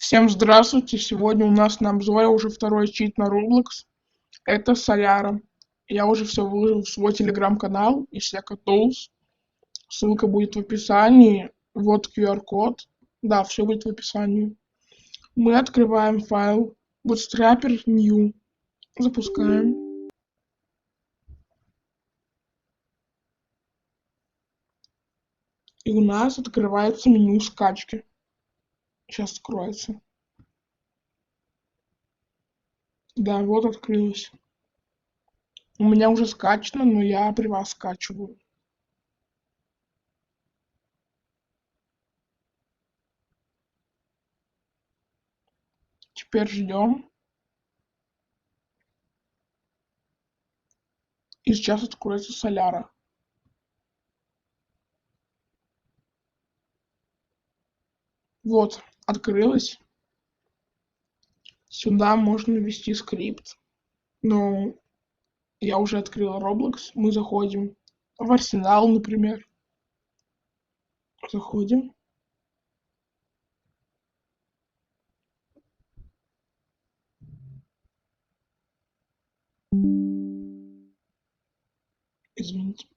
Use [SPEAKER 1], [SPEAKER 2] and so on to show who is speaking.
[SPEAKER 1] Всем здравствуйте! Сегодня у нас на обзоре уже второй чит на Roblox. Это Соляра. Я уже все выложил в свой телеграм-канал и Secret Tools. Ссылка будет в описании. Вот QR-код. Да, все будет в описании. Мы открываем файл Bootstrapper New. Запускаем. И у нас открывается меню скачки. Сейчас откроется. Да, вот открылось. У меня уже скачано, но я при вас скачиваю. Теперь ждем. И сейчас откроется Соляра. Вот, открылось. Сюда можно ввести скрипт. Но я уже открыла Roblox. Мы заходим в Арсенал, например. Заходим. Извините.